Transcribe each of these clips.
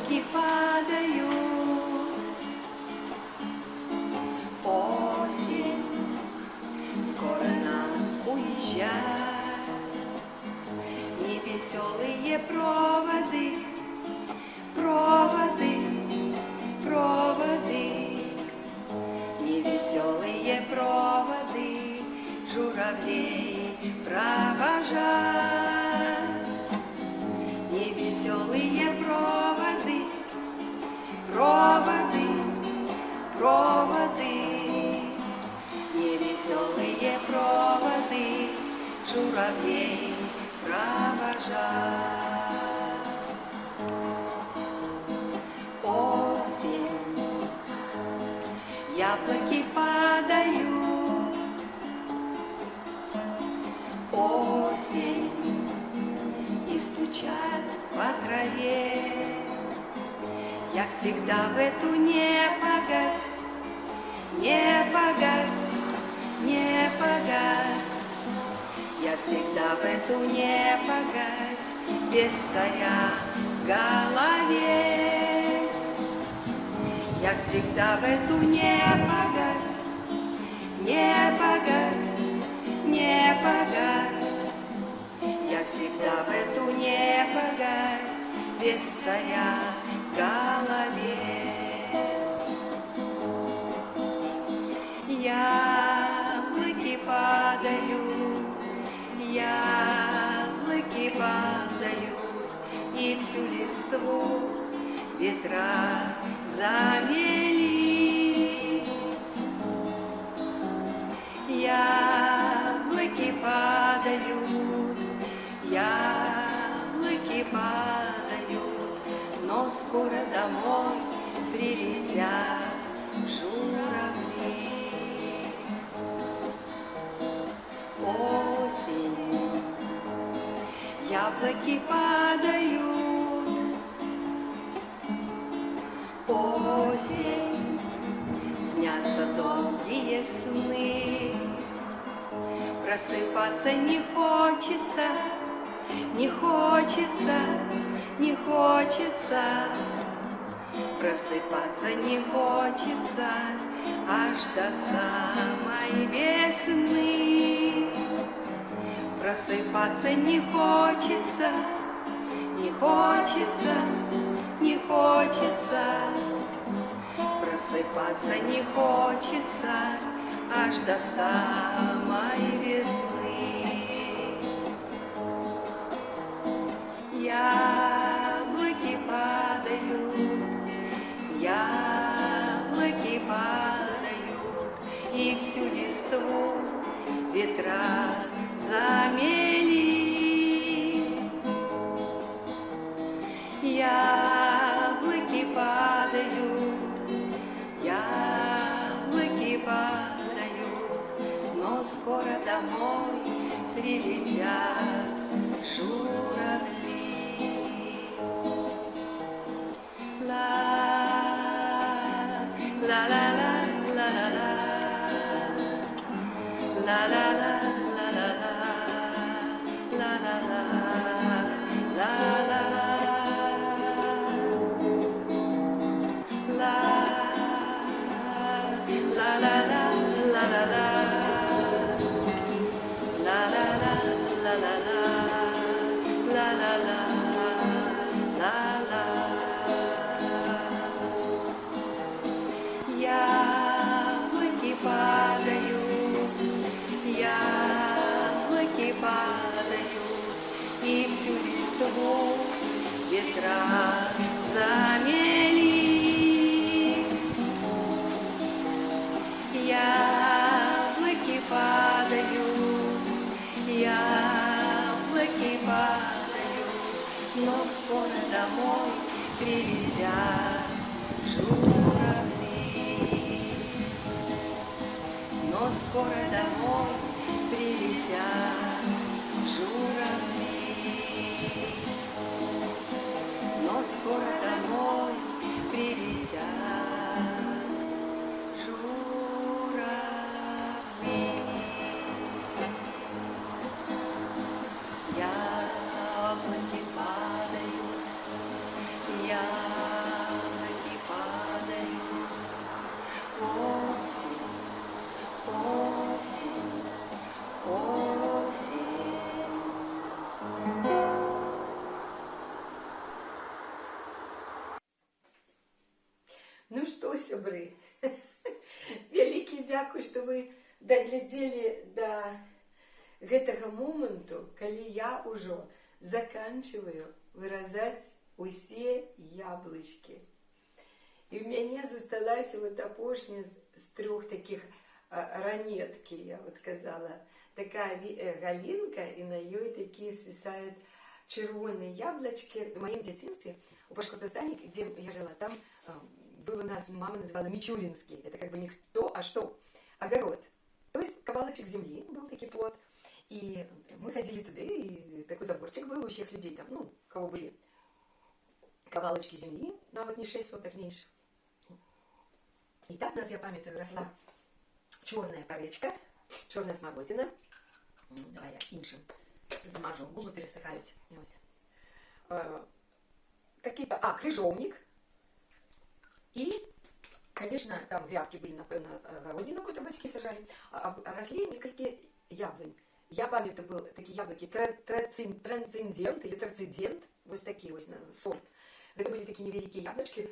яблоки падают. Осень, скоро нам уезжать. Невеселые проводы, проводы, проводы, невеселые проводы журавлей провожать. Невеселые проводы, проводы, проводы, невеселые проводы журавлей провожать. Осень, яблоки падают. Осень, и стучат по траве. Я всегда в эту непогодь, непогодь, непогодь. Я всегда в эту непогодь, без царя в голове. Я всегда в эту непогодь, непогодь, непогодь. Я всегда в эту непогодь, без царя в голове. Яблоки падают, яблоки падают, и всю листву ветра замели. Яблоки падают, яблоки падают, но скоро домой прилетят журавли. Осень, яблоки падают. Осень, снятся долгие сны. Просыпаться не хочется, не хочется, не хочется. Просыпаться не хочется, аж до самой весны. Просыпаться не хочется, не хочется, не хочется. Просыпаться не хочется, аж до самой весны. Яблоки падают, яблоки падают, и всю листву ветра замели. Яблоки падают, яблоки падают, но скоро домой прилетят журавли. Яблоки падают, яблоки падают, и всю листву ветра замели. Яблоки падают, яблоки падают, но скоро домой прилетят журавли. Но скоро домой прилетят журавли. Но скоро домой прилетят журавли. Яблоки падают, яблоки Ну што, сябры, вялікі дзякуй, што вы даглядзелі да гэтага моманту, калі я ўжо заканчиваю выразаць усе яблычкі. І ў мяне засталася вот апошняя з трох таких ранеткі, я вот казала, такая галінка, і на ёй такія свисают чырвоныя яблочки. В моем дзяцінстве у Башкортостане, где я жила, там был у нас, мама называла Мичуринский, это как бы не кто, а что, огород. То есть кавалочек земли, был такой плод. И мы ходили туда, и такой заборчик был у всех людей там, ну, у кого были кавалочки земли, но вот не 6 соток меньше. И так у нас, я памятаю, росла черная поречка, черная смородина. Давай я іншим замажу, губы пересыхают. Какие-то, крыжовник. И, конечно, там грядки были, напевно, городину какую-то батьки сажали, а росли несколько яблонь. Я памятаю, был такие яблоки трансцендент или трансцендент, вот такие вот сорт. Это были такие невеликие яблочки,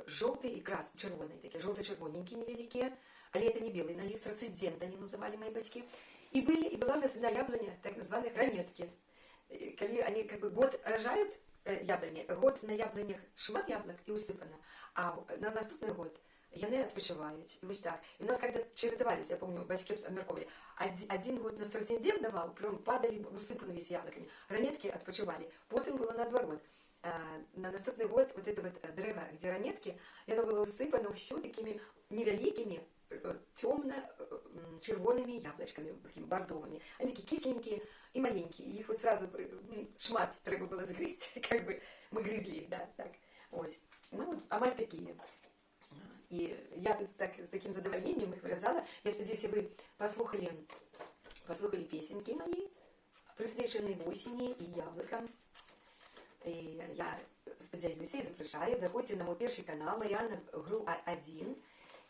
желтые и красные, червоные, такие желто-червоненькие невеликие, а это не белый налив, трансцендент они называли мои батьки. И была у нас на яблоне так называемые ранетки. Когда они как бы год рожают яблони, год на яблонях шмат яблок и усыпано, а на наступный год яны отпочивают. И вот так. И у нас когда чередовались, я помню, батьки обмерковали, один год нас трансцендент давал, прям падали усыпанными с яблоками, ранетки отпочивали, потом было наоборот. На наступный год вот это вот древо, где ранетки, оно было усыпано все такими невеликими, темно-червонными яблочками, такими бордовыми. Они такие кисленькие и маленькие. Их вот сразу шмат треба было загрызть, как бы мы грызли их, да, так. Вот. Ну, амаль такие. И я так, с таким задовольнением их выразала. Я сподіваюся, вы послухали песенки мои, присвяченные осени и яблокам. И я сподіваюся и запрошаю, заходите на мой первый канал Марьяна Гру 1,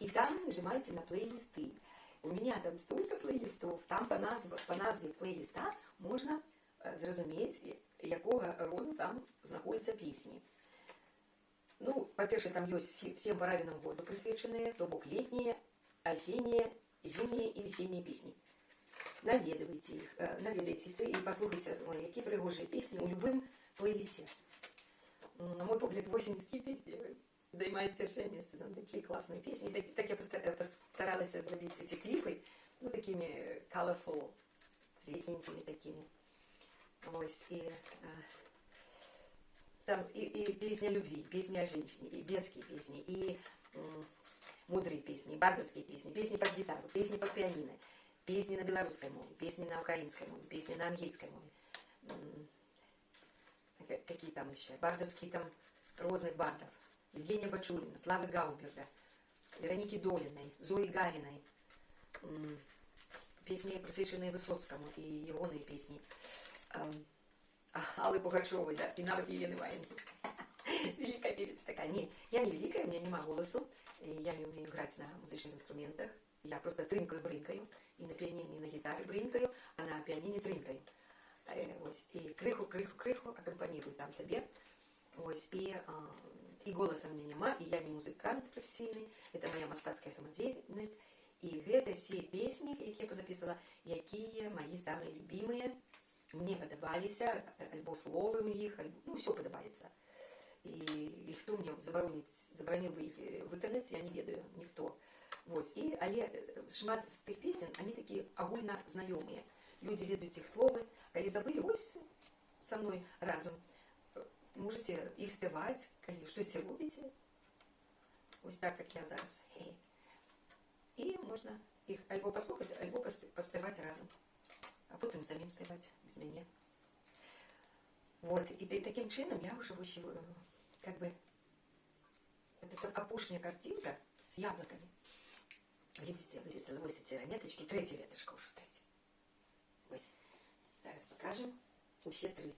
и там нажимайте на плейлисты. У меня там столько плейлистов, там по назве плейлиста можно зразумець, якого роду там знаходяться песни. Ну, по-перше, там есть всем баравинам году присвяченные, то бок летние, осенние, зимние и весенние песни. Наведывайте их, и послушайте, какие пригожие песни у любым плейлисте. На мой погляд, 80 песни займают первое место. Там такие классные песни. Так я постаралась сделать эти клипы, ну, такими colorful, светленькими такими. Вот, там и песни о любви, песни о женщине, и детские песни, и мудрые песни, и бардовские песни, песни под гитару, песни под пианино, песни на белорусской мове, песни на украинской мове, песни на английской мове. Какие там еще? Бардовские там разных бардов. Евгения Бачулина, Славы Гауберга, Вероники Долиной, Зои Гариной. Песни, присвященные Высоцкому, и егоные песни. Аллы Пугачевой, да, и навык Елены Ваенги. Великая певица такая. Не, я не великая, у меня нема голосу, я не умею играть на музычных инструментах. Я просто трынкаю-брынкаю, и на пианине, и на гитаре брынкаю, а на пианине трынкаю. И крыху аккомпанирую там себе. И голоса мне нема, и я не музыкант профессійний, это моя мастацкая самодеятельность. И это все песни, які я позаписала, якія мои самые любимые. Мне подобалися, альбо словы у них, ну, все подобається. І хто мені заборонив би їх виконати, я не ведаю, ніхто. Але шмат з тих песен, вони такі агульно знайомі. Люди ведают их словы, коли забыли, ось со мной разом, можете их спевать, коли щось робите, ось так, как я зараз. И можно их альбо послухать, альбо поспевать разом, а потом самим спевать без меня. Вот, и таким чином я уже как бы, это опушная картинка с яблоками. Видите, вырезала ось эти ранеточки, третья веточка уже, третья. Ось, зараз покажем усі три.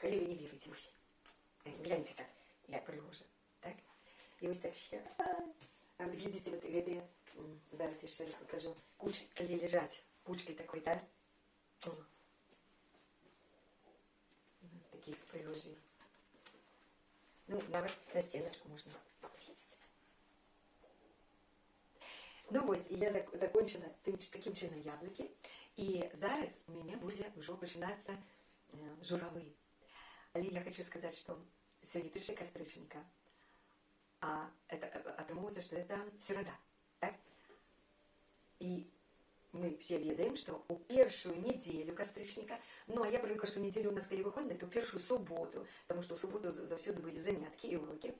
Коли ви не вірите усі. Гляньте так, як пригожа. Так? І ось так ще. А вот глядите, вот это, зараз я ще раз покажу. Кучки, коли лежать, пучкой такой, да? Такие пригожие. Ну, навіть на стеночку можно. Видите? Ну ось, і я закончила таким чином яблуки. І зараз у мене буде вже починатися журавлі. Але я хочу сказать, что сегодня 1 кастрычника, а это отмывается, что это середа, так? И мы все ведаем, что у первую неделю кастрычника, ну а я привыкла, что неделю у нас коли выходит, то первую субботу, потому что в субботу завсюду были занятки и уроки.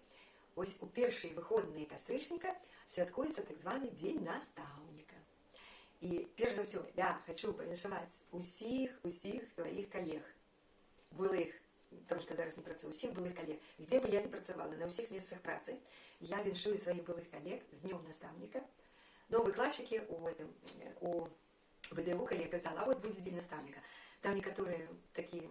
Ось у першие выходные кастрычника святкуется так званый День наставника. И перш за все, я хочу повіншувати усіх своїх колег, былих, тому що зараз не працюю, усіх былих колег, де б я не працювала, на усіх місцях праці, я віншую своїх былих колег з Днем наставника. Но выкладчики у ВДУ, я казала, а вот будет День наставника. Там некоторые такие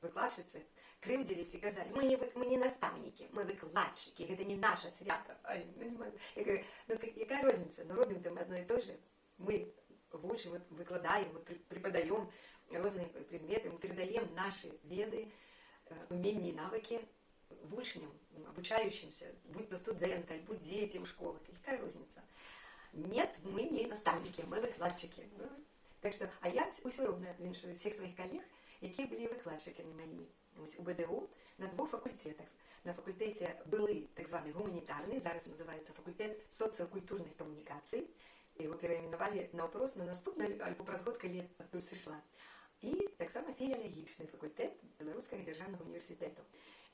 выкладчицы кривдились и сказали, мы не наставники, мы выкладчики, это не наше свято. Я говорю, ну какая разница, ну робим-то мы одно и то же. Мы учим, мы выкладаем, мы преподаем разные предметы, мы передаем наши веды, умения и навыки учням, обучающимся, будь то студенты, будь дети в школах. Какая разница? Нет, мы не наставники, мы выкладчики. Так что, а я все равно віншую всіх своїх колег, які були викладчиками моїми. Ось у БДУ на 2 факультетах. На факультеті були так званий гуманітарний, зараз називається факультет соціокультурних комунікацій. Його переименували на вопрос на наступний, або праз год, коли оттуда сішла. І так само філологічний факультет Білоруського державного університету.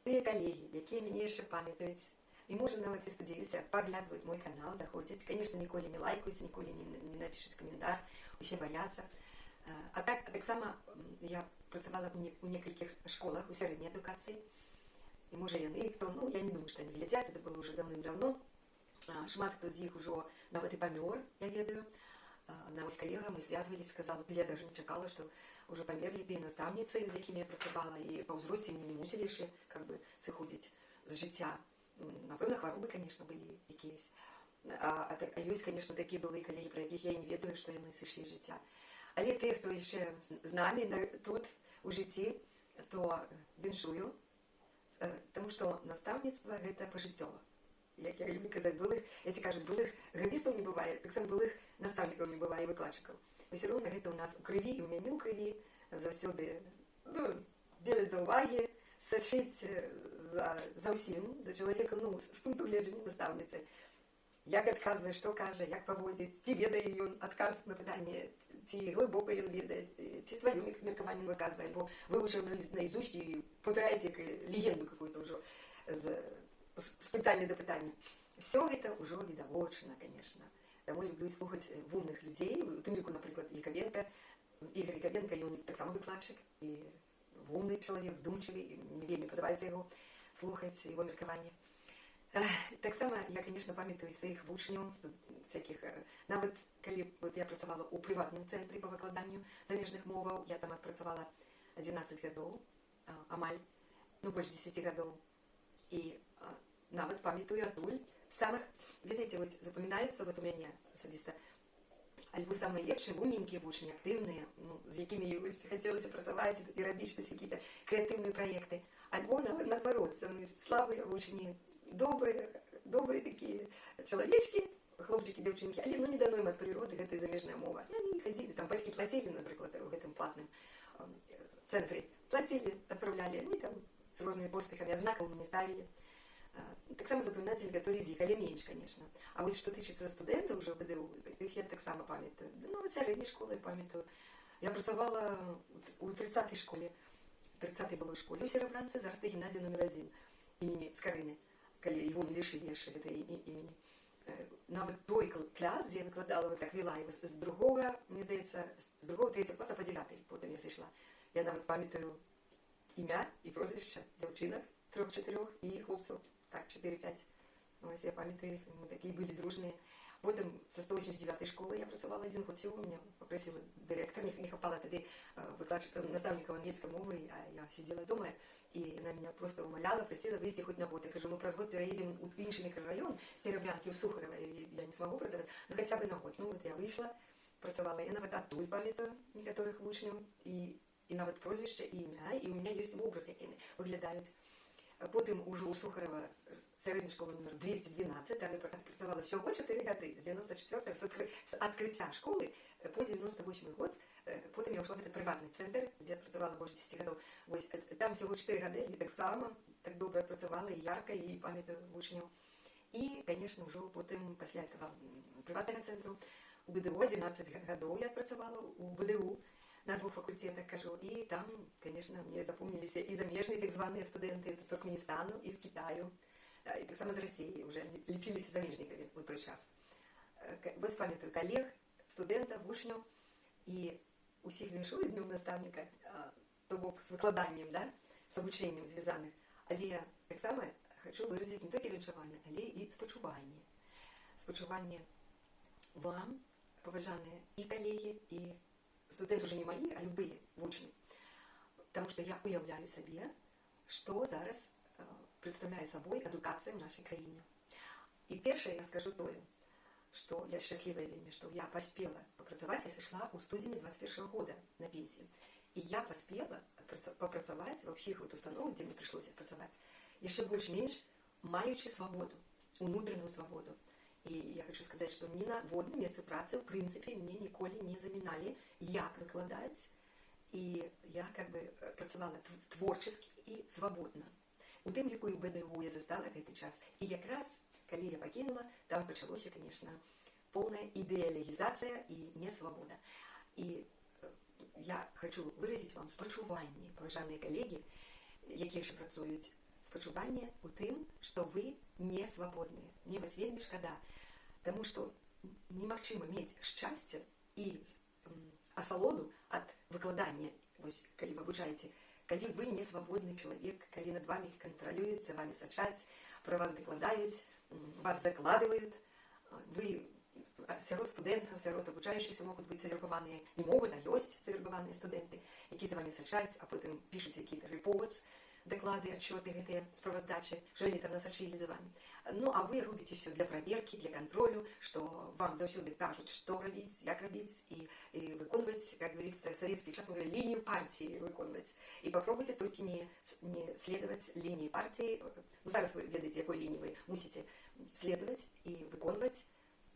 Ті колеги, які мене ще пам'ятають, і може навіть і сподіваюся, поглядують мой канал, заходять. Звісно, ніколи не лайкають, ніколи не напишуть коментар, усі бояться. А так само я працювала у некільких школах, у середній едукації. І може яны, хто, ну я не думаю, що вони глядять, це було вже давним-давно. Шмат хто з їх уже навіть і помер, я ведаю. На ось колегам ми зв'язувались, сказали, я навіть не чекала, що вже померли ті наставниці, з якими я працювала, і по взрості не мусили ще сиходити з життя. Напевно, хвороби, звісно, були якісь. А є, звісно, такі були колеги, про яких я і не ведаю, що вони сійшли з життя. Але ті, хто ще з нами тут у житті, то віншую, тому що наставництво – це пожиттєво. Як я люблю казати, я тебе кажу, былых габістів не буває, так само былых наставників не буває і викладчиків. І все одно це у нас у крові, і у мене у крові, завсюди, ну, ділять за уваги, сочить за усім, за чоловіком, ну, з пункту гледження наставниці. Як відказує, що каже, як поводить, ті ведає він відказ на питання, ті глибоко він ведає, ті своїм міркуванням виказує, бо ви вже наизусть і повторяєте легенду какую-то вже з питання до питання. Все это уже видовочно, конечно. Тому я люблю слухати умних людей, у тим, наприклад, Яковенко, Ігор Яковенко, він так само викладчик, і умний чоловік, вдумчивий, мені вельми подобається його слухати, його міркування. Так само я, звісно, пам'ятаю своїх учнів, всяких, навіть коли я працювала у приватному центрі по викладанню заміжних мов, я там відпрацювала 11 років, амаль, ну, більше 10 років. І навіть пам'ятаю адуль самих, видите, ось запам'ятаються вот у мене особисто, або самі лепші, умненькі учні, активні, ну, з якими ось хотілося працювати і робити щось, якісь креативні проєкти, або наоборот, самі слабі учні, добрі такі чоловічки, хлопчики, дівчинки, але ну, не дано їм від природи, це заміжна мова. І вони ходили, там батьки платили, наприклад, в цьому платному центрі, платили, відправляли, вони там с разными поспехами, однаков не ставили. Так само запоминатели, которые з'їхали меньше, конечно. А вот что тычется студентов уже в БДУ, их я так само пам'ятаю. Ну, в середній школі я пам'ятаю. Я працювала у 30-й школі. 30-й було в школі у Серебранці, зараз це гімназія номер 1 імені Скарини, коли його не лишили ще імені. Навіть той клас, де я викладала, вот так вела його з другого, мені здається, з другого, третього класу по 9-й, потім я зайшла. Я навіть пам'ятаю ім'я і прозвище дівчинок 3-4 і хлопців, так, 4-5. Ось я пам'ятаю їх, ми такі були дружні. Потім з 189-ї школи я працювала один год всього, мене попросила директор, не хватало тоді наставника англійської мови, а я сиділа вдома, і вона мене просто умоляла, просила вийти хоч на год. Я кажу, ми про год переїдемо у інший мікрорайон, Серебрянки, у Сухарева, і я не змогу працювати, ну хоча б на год. Ну от я вийшла, працювала, я навіть оттуль пам'ятаю некоторих учнів, і навіть прозвище, і ім'я, і у мене є образ, який вони виглядають. Потім уже у Сухарева середня школа номер 212, там я працювала всього 4 роки, з 94-го, з відкриття школи по 98-й год. Потім я ушла в этот приватний центр, де я працювала більше 10 років. Ось там всього 4 роки, і так само, так добре працювала, і ярко, і пам'ятаю учнів. І, звісно, вже потім, після цього приватного центру, у БДУ 11 років я працювала, у БДУ на 2 факультетах, кажу, і там, звісно, мені запомнилися і заміжні так звані студенти з Туркменістану, і з Китаю, і так само з Росії, вже лічилися заміжниками у той час. Без пам'ятаю колег, студентів, учнів, і усіх віншую з Днем наставника, то був з викладанням, да, з обученням зв'язаних, але так само хочу виразити не тільки віншування, але і спочування. Спочування вам, поважані і колеги, і студенти вже не мої, а любі учні. Тому що я уявляю собі, що зараз представляє собою едукація в нашій країні. І перше я скажу то, что я счастливая вельми, что я поспела попрацевать, я сошла у студені 21 года на пенсию. И я поспела попрацевать во всех вот установах, где мне пришлось працевать, еще больше-меньше маючи свободу, внутреннюю свободу. И я хочу сказать, что ни на водном месте працы, в принципе, мне николи не заминали, як выкладать. И я как бы працевала творчески и свободно. У тим ліку і в БДУ я застала гэты час. І якраз, коли я покинула, там почалося, конечно, полная идеализация и несвобода. И я хочу выразить вам спочування, поважані колеги, які ще працюють, спочування у тим, що ви не свободні. Мне вас вельми шкода, тому що немагчыма мець шчасця і асалоду ад выкладання, вось, калі вы обучаете, калі вы не свободный человек, калі над вами контролюють, за вами сачаць, про вас докладаюць, вас закладывают, вы сярод студентаў, сярод обучаючыхся могуць быць завербаваныя, не могуць, а ёсць завербаваныя студенты, які за вами сачаць, а потым пішуць якія-то рэпорts, доклады, отчеты гэтыя, справаздачы, што яны там насачылі за вами. Ну, а вы робіце все для праверкі, для контролю, што вам заўсёды кажуць, што рабіць, як рабіць, і выконваць, как говорится, в советский час мы говорили, линию партии выконваць. И попробуйте только не следовать линии партии. Ну, зараз вы ведаеце, якой линии вы мусите следовать и выконваць.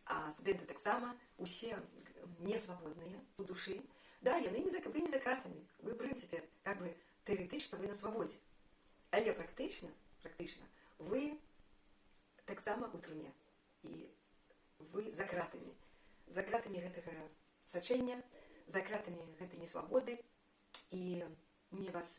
А студенты так само, усе не свободные у души. Да, яны вы не за кратами. Вы, в принципе, как бы теоретично вы на свободе. Але практично, вы так само у труне. И вы за кратами гэтага сачэння, за кратами гэтай несвабоды. И мне вас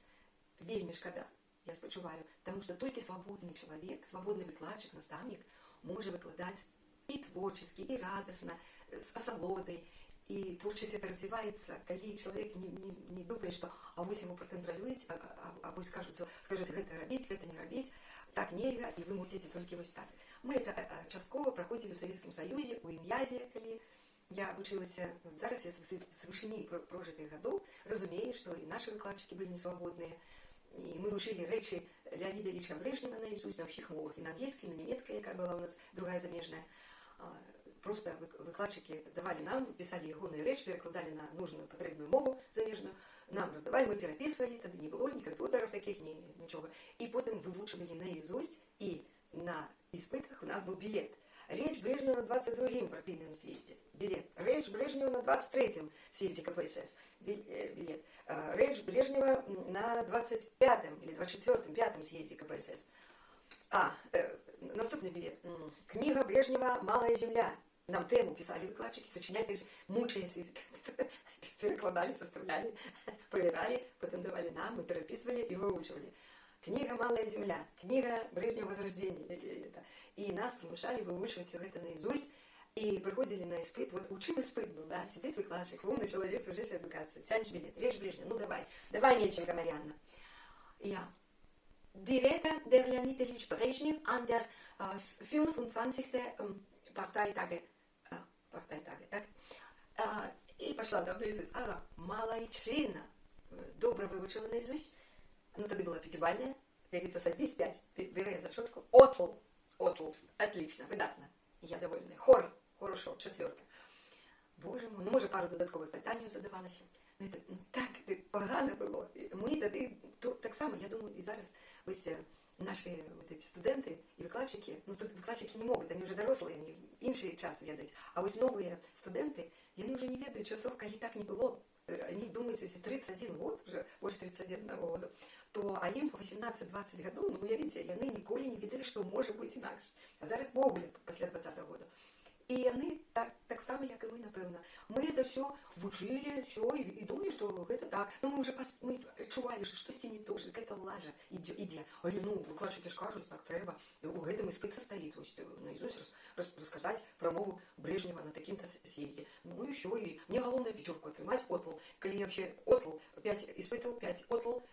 вельмі шкада, я спачуваю, потому что только свободный человек, свободный выкладчик, наставник может выкладать и творчески, и радостно, с асалодай. И творчесть это развивается, когда человек не думает, что авось ему проконтролюють, авось скажут, гэта робить, гэта не робить, так нельга, и вы мусите только вось так. Мы это частково проходили в Советском Союзе, у Ін'язі, коли я обучилася, зараз я з вышыні прожитых годов разумею, что и наши выкладчики были несвободные, и мы учили речи Леонида Ильича Брежнева наизусть на всех мовах, и на английском, и на немецком, яка была у нас другая замежная. Просто выкладчики давали нам, писали ягоную речь, перекладали на нужную потребную мову замежную, нам раздавали, мы переписывали, тогда не было ни компьютеров таких, ничего. И потом вывучивали наизусть, и на испытах у нас был билет. Речь Брежнева на 22-м партийном съезде. Билет. Речь Брежнева на 23-м съезде КПСС. Билет. Речь Брежнева на 25-м или 24-м, 5-м съезде КПСС. Наступный билет. Книга Брежнева «Малая земля». Нам тему писали выкладчики, сочиняли, так же мучаясь, перекладали, составляли, проверяли, потом давали нам, мы переписывали и выучивали. Книга «Малая земля», книга Брежнева «Возрождение». И нас примушали выучивать все это наизусть. И приходили на испыт, вот учим испыт был, да, сидит выкладчик, умный человек, служащий эдукации, тянешь билет, режь Брежнева, ну давай, Мельченко Марьяна. Я. Die Rede der Leonid Ilyich Brezhnev an der 25. Parteitage, так? И пошла там наизусть. Молодчина. Добро выучила наизусть. Ну, тогда была пятибалльная. Я говорится, садись 5, бери за шутку. Отл. Отлично, видатно. Я довольна. Хор, хорошо, 4. Боже мой, ну, може, пару додаткових питань задавалася. Ну, так погано було. Ми тоді, так само, я думаю, і зараз ось наши вот эти студенты и выкладчики, ну, выкладчики не могут, они уже дорослые, они інший час ведаюць. А вось новые студенты, яны уже не ведаюць часов, калі так не было. Они думают, если 31 год, уже больше 31 года, то а им по 18-20 гадоў, ну, уявіце, яны ніколі не ведалі, што можа быць інакш. А зараз ввогуле пасля 20-го года. І яны так само, як і мы, напэўна. Мы это все вучылі, все, і думалі, што гэта так. Ну, мы уже мы чувалі, што штосьці не то, што гэта лажа ідзе. Але, ну, выкладчыкі ж кажуць, так трэба. У гэтым іспыт састаіць, вось, наизусть расказаць прамову Брежнева на такім-то съезде. Ну, і все, і мне галоўнае пяцёрку атрымаць, отл. Калі вообще отл, 5 іспытаў, 5 отл,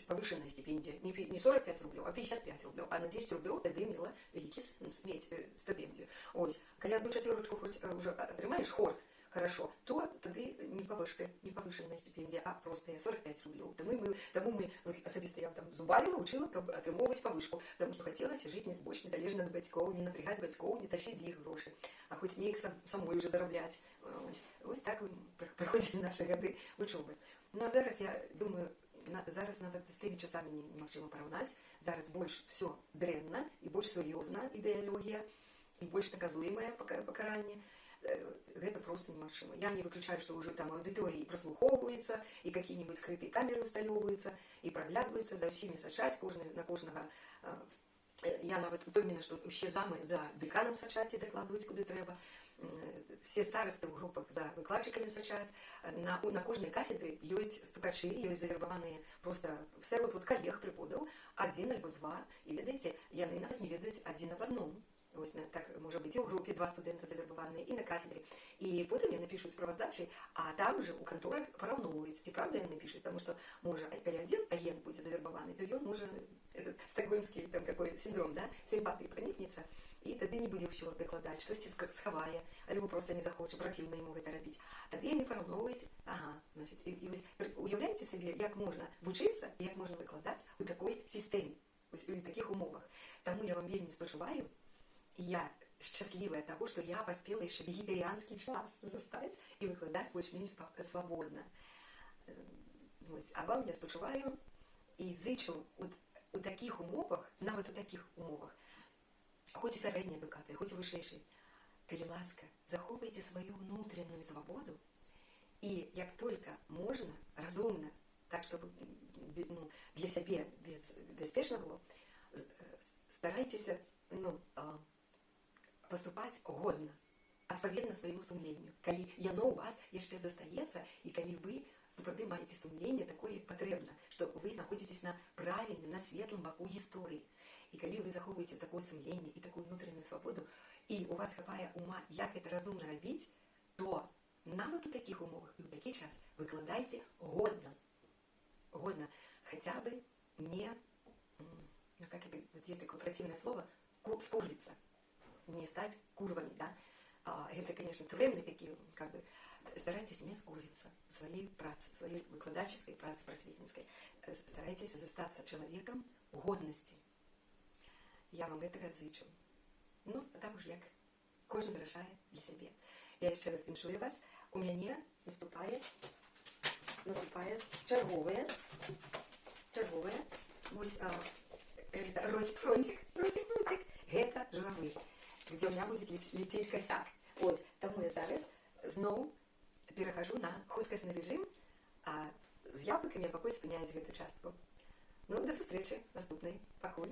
павышаная стипендія. Не 45 рублёў, а 55 рублёў. А на 10 рублёў тады мела вялікі мець стипендію. Ось, калі одну четверочку хоть уже отрымаешь хор, хорошо, то тады не повышенная стипендия, а простая 45 рублёў. Тому мы асабіста я там зубарила, учила, каб атрымоўваць павышку, потому что хотелось жить больш незалежна ад бацькоў, не напрягать бацькоў, не тащить з іх грошы, а хоць неяк самой уже зарабляць. Ось так праходзілі нашы гады вучобы. Ну а зараз я думаю, зараз нават з тымі часамі немагчыма параўнаць. Зараз больш все дрэнна і больш сур'ёзна ідэалогія, і больш наказуемае пакаранне. Гэта просто немагчыма. Я не выключаю, што ўжо там аўдыторыі праслухоўваюцца, і какие-нибудь скрытыя камеры усталёўваюцца, і праглядваюцца за ўсімі сачаць, на кожнага. Я нават упэўнена, што ўсе замы за дэканам сачаць і дакладваюць, куды трэба. Все старосты ў групах за выкладчыкамі сачаць. На кожнай кафедры ёсць стукачы, ёсць завербаваныя просто сярод калег прыподаў, адзін альбо два. І ведаеце, яны нават не ведаюць адзін аб адном. Ось так можа быць і ў групе два студэнта завербаваныя і на кафедры. І потым яны пішуць справаздачы, а там же у канторах параўноўваюць, ці правда яны пішуць, таму што можа, калі адзін агент будзе завербаваны, то ён можа стокгольмскі там какой синдром, да, сімпатыі пранікнецца, і тады не будзе ўсё дакладаць, штосьці схавае, альбо проста не захоча, праціўна яму гэта рабіць. Тады яны параўноўваюць, ага, значыць, і вось уяўляеце сабе, як можна вучыцца і як можна выкладаць у такой сістэме, у такіх умовах. Таму я вам вельмі спачуваю. Я счастливая того, что я поспела еще вегетарианский час застать и выкладать больше-менее свободно. А вам я спачуваю и зычу у таких умовах, нават у таких умовах, хоть у сярэдняй адукацыі, хоть у вышэйшай, калі ласка, захоўвайце сваю внутреннюю свободу, и як только можно, разумно, так, чтобы для сябе бяспечна было, старайтеся поступаць годна, адпаведна свайму сумленню. Калі яно ў вас яшчэ застаецца, і калі вы сапраўды маеце сумленне такое, як патрэбна, што вы знаходзіцесь на правільным, на светлым баку гісторыі. І калі вы захоўваеце такое сумленне і такую внутреннюю свабоду, і у вас хапае ума, як гэта разумна рабіць, то нават у такіх умовах і ў такі час выкладайце годна. Годна. Хаця бы не, как это, вот есть такое противное слово, скурлиться. Не стать курвами, да. Это, конечно, турэмны такі, как бы, старайтесь не скурвиться в своей працы, в своей выкладаческой працы просветницкой. Старайтесь застаться человеком годности. Я вам гэтага зычу. Ну, а там уже як кожен вырашае для сябе. Я яшчэ раз віншую вас. У мяне наступае чарговае. Вось ротик-фронтик. Гэта журавль, где у меня будет лететь косяк. Ось, тому я зараз зноў перахожу на хуткасны режим, а з яблыкамі я пакуль спыняюць гэту частку. Ну, до сустрэчы наступнай. Пакуль.